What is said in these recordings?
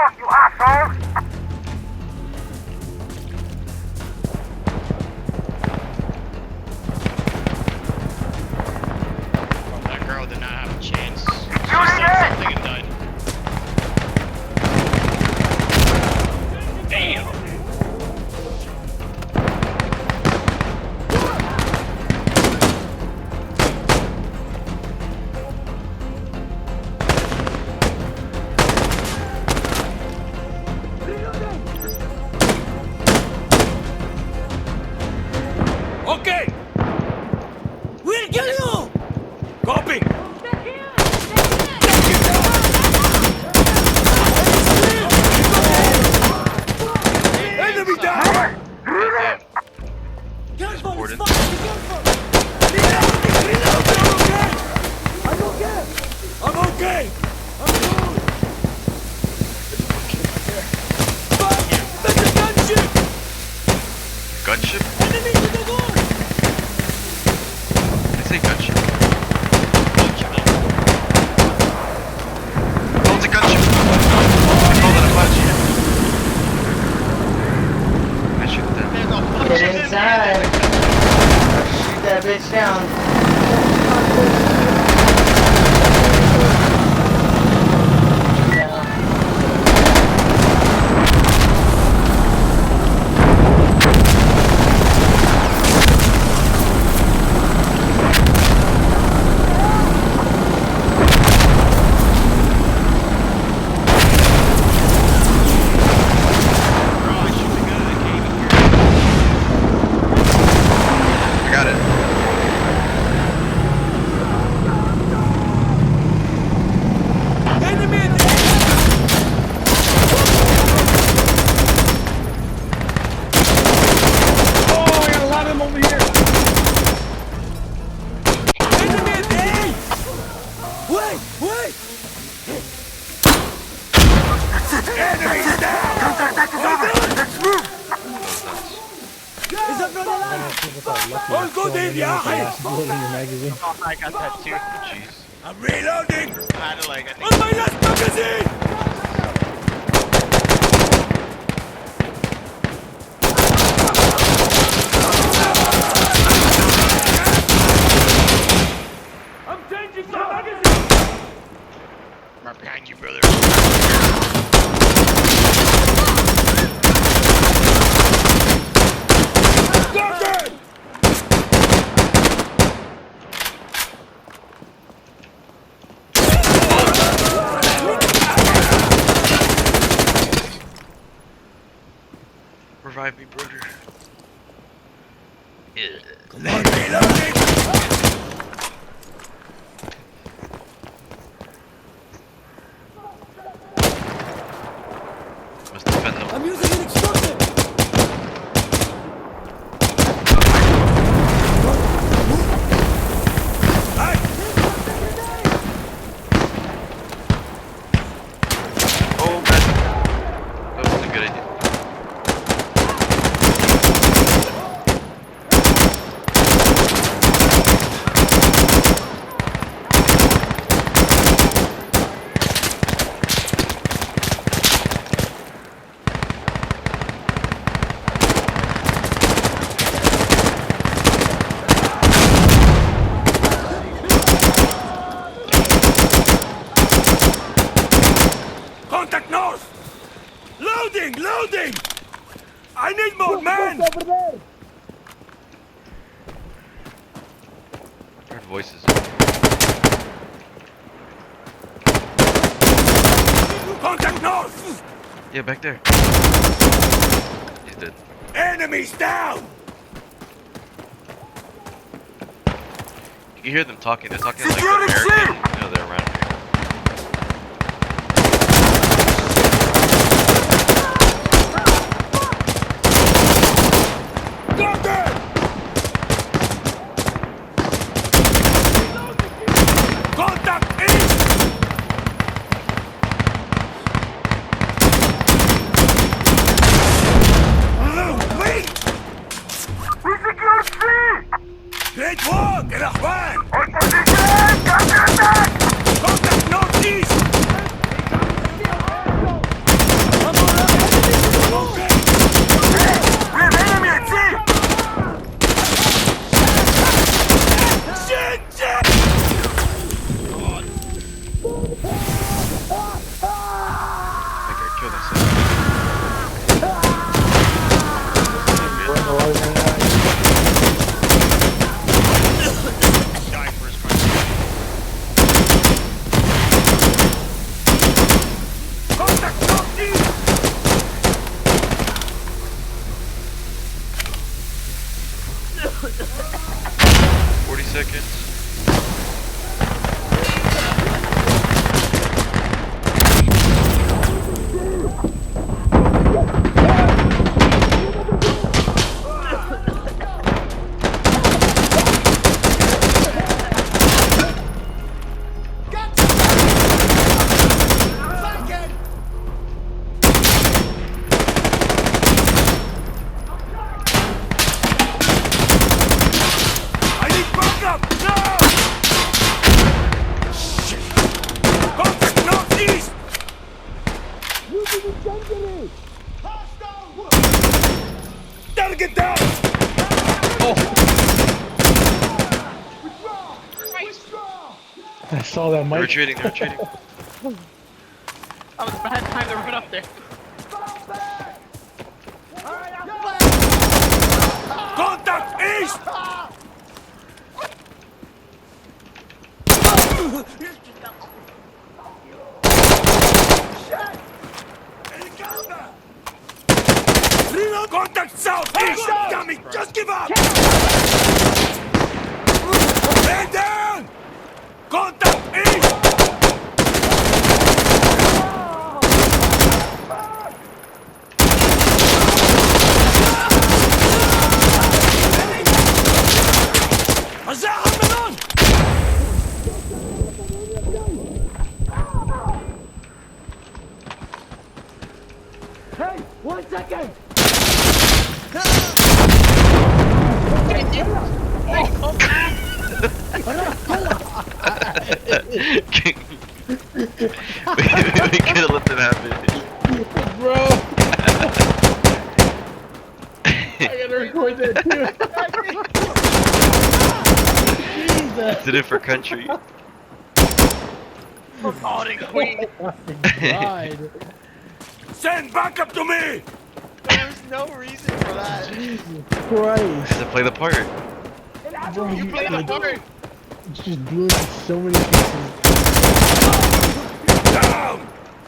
talk, you assholes! That girl did not have a chance. She said something and died. Damn! Okay! We'll kill you! Copy! Enemy down! Careful, it's fine, be careful! I'm okay! I'm okay! I'm good! Fuck! That's a gunship! Gunship? Enemy to the door! I say gunship. Oh, it's a gunship. I called it a gunship. I shoot that. Get inside. Shoot that bitch down. I got it. Enemy in the Oh, I got a lot of them over here! enemy in the Wait! Wait! Enemies down! Counterattack is over! Let's move! Is that not alive? All good in the eye! Oh, I got that too. Jeez. I'm reloading! I had to like, I think. On my last magazine! I'm changing my magazine! Right behind you, brother. Got it! Revive me, brother. Yeah. Come on, reloading! Must defend them. I'm using an explosive! Hey! Oh, man. That wasn't a good idea. Contact north! Loading! Loading! I need more men! I heard voices. Contact north! Yeah, back there. He's dead. Enemies down! You can hear them talking. They're talking like Securing American. C! You know, they're around here. Got it! Contact east! Wait! We secured C! Great work, الأخوان! On position! Counterattack! Copy! seconds. I need backup! No! Shit! Contact northeast! Target down! I saw that They're mic. retreating, they're retreating. That was a bad time to run up there. Contact east! Reload! Contact southeast! Damn it! Just give up! Man down! Contact east! أزاحم من Hey! 1 second! We could have let them happen. Bro! I gotta record that too. Jesus! Did it for country. Promoting queen. Oh my God. Send backup to me! There's no reason for that. Jesus Christ. To play the part. Bro, You play the part. just blew into so many pieces. Down!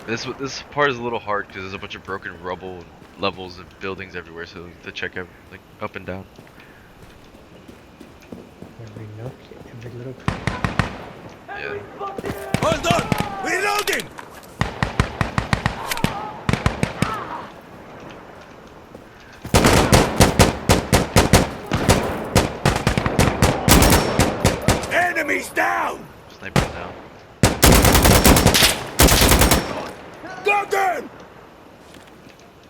This part is a little hard because there's a bunch of broken rubble and levels of buildings everywhere, so we have to check like up and down. Every nook, every little. Yeah. Hold on! Reloading! Enemies down! Sniper down. Got them!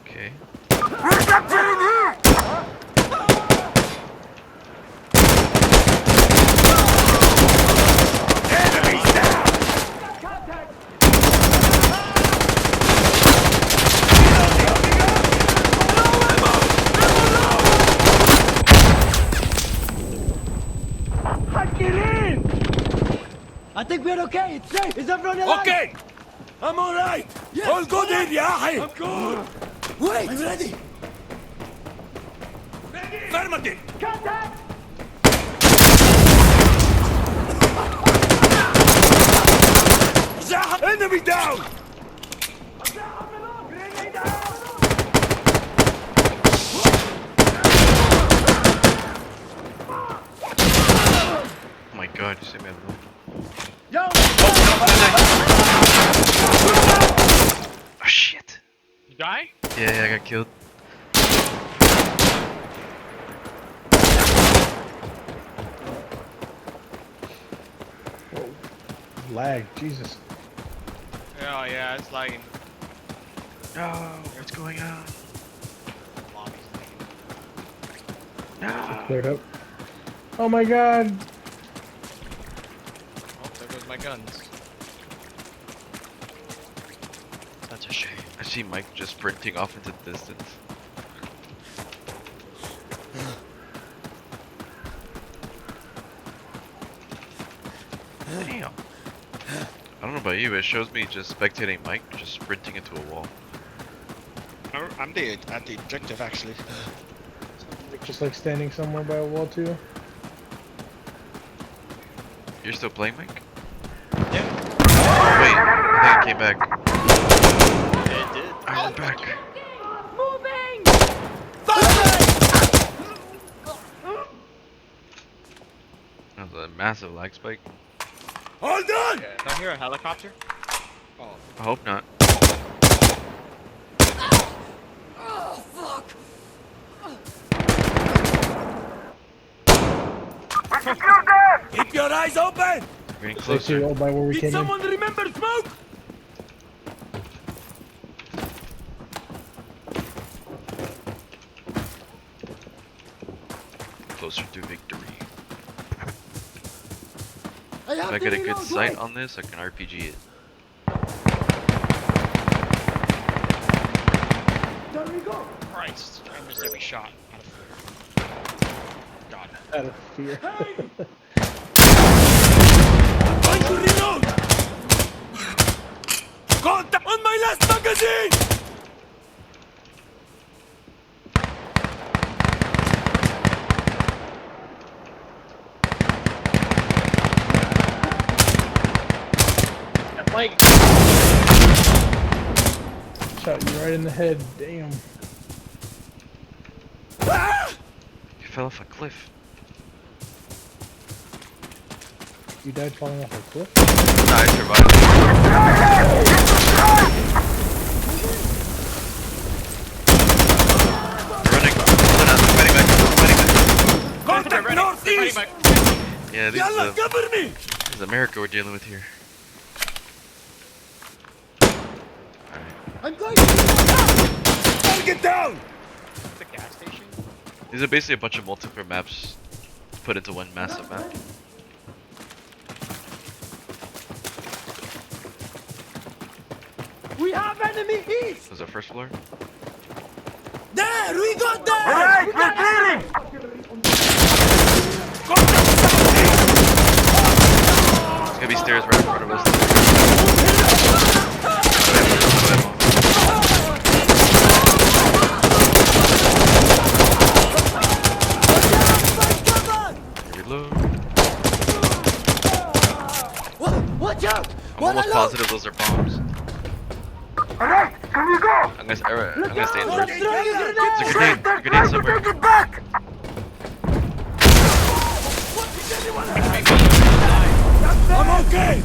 Okay. Reception here! Enemies down! I think we're okay. It's safe. Is everyone alive? Okay! I'm alright! All good here, Yahi! I'm good! Wait. I'm ready. Affirmative! Contact! Enemy down! Oh my god, you see me at the Oh shit. You die? Yeah, I got killed. Lag, Jesus. Oh yeah, it's lagging. No, what's going on? Lobby's lagging. No. Cleared up. Oh my God. Oh, there goes my guns. That's a shame. I see Mike just sprinting off into the distance. Damn. I don't know about you, but it shows me just spectating Mike just sprinting into a wall. I'm at the objective actually. Just like standing somewhere by a wall too. You're still playing, Mike? Yeah. Oh, wait, I think it came back. Yeah, it did. I'm back. That was a massive lag spike. Hold on! Don't hear a helicopter? I hope not. Oh, fuck! Keep your eyes open! We're getting They closer. see all by where we Did came in. someone remember smoke? Closer to victory. I have If I to get a good reload, sight wait. on this, I can RPG it. There we go. Christ, I missed every shot. Out of fear. God. Out of fear. Going to reload! Contact on my last magazine! Like, shot you right in the head. Damn. Ah! You fell off a cliff. You died falling off a cliff? Nah, I survived. Running. Fighting back. Contact northeast! Yeah, Yalla, cover me! this is America we're dealing with here. I'm going to reload. Target down! The gas station? These are basically a bunch of multiplayer maps put into one massive map. We have enemy east. Was that first floor? There! We got there! Alright, we're clearing! Contact It's gonna be stairs right in front of us. Reload. Watch out! I'm almost positive those are bombs. Alright, can we go? I'm gonna stay in the Let's room. throw you There's a grenade! grenade somewhere. Take it back! I'm okay!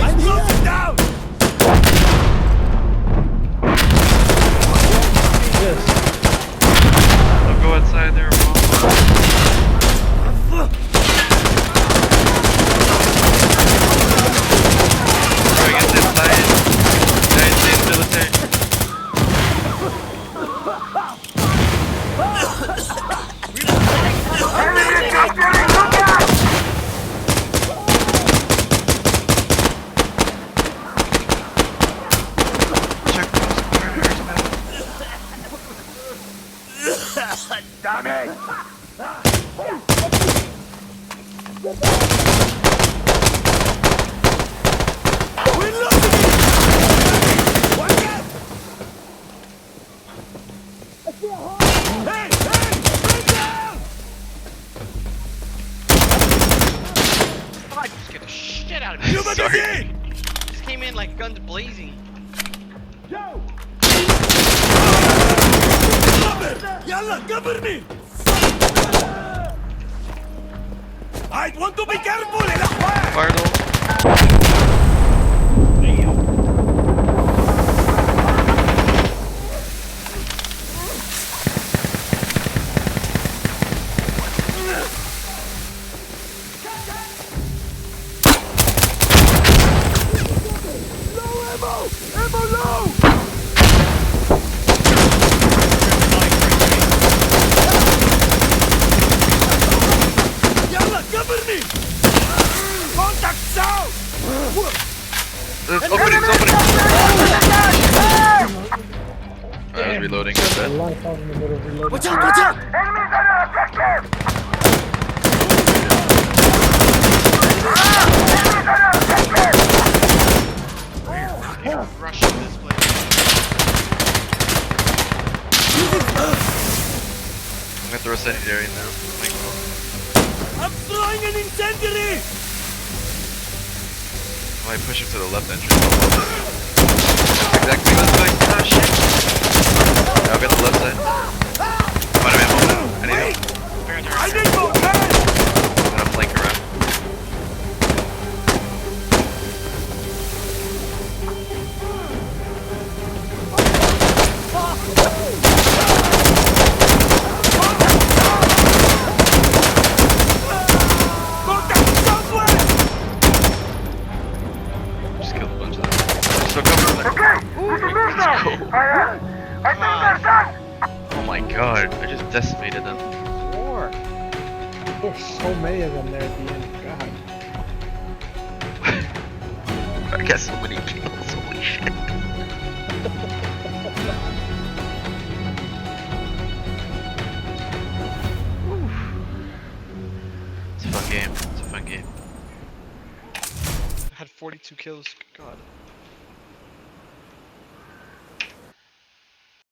I'm closing down! Yes. Don't go outside there, bomb. Bro, get inside. Guys, stay in the military. Enemy capturing Lucas! Check those corners, man. Damn it! We're losing it! Watch out! Hey! Hey! Bring down! Oh, I just scared the shit out of me. New magazine! Just came in like guns blazing. Cover! Yalla, cover me! I want to be careful in the fire! Fire though. Ammo low! Yalla, cover me! Contact south! It's opening, I was reloading at A that. life out in the middle of reloading. Watch out! Watch out! Enemies under objective! Enemies under objective! Rushing this place. I'm gonna throw a sanitary in there. Like, I'm throwing an incendiary! I might push him to the left entrance. Exactly this way. Oh shit. Yeah, I'll get the left side. Come on, ammo. I need help. I need more hands! I'm gonna flank her. Oh my god, I just decimated them. War. There's so many of them there at the end. God. I got so many kills, holy shit. It's a fun game, it's a fun game. I had 42 kills. God.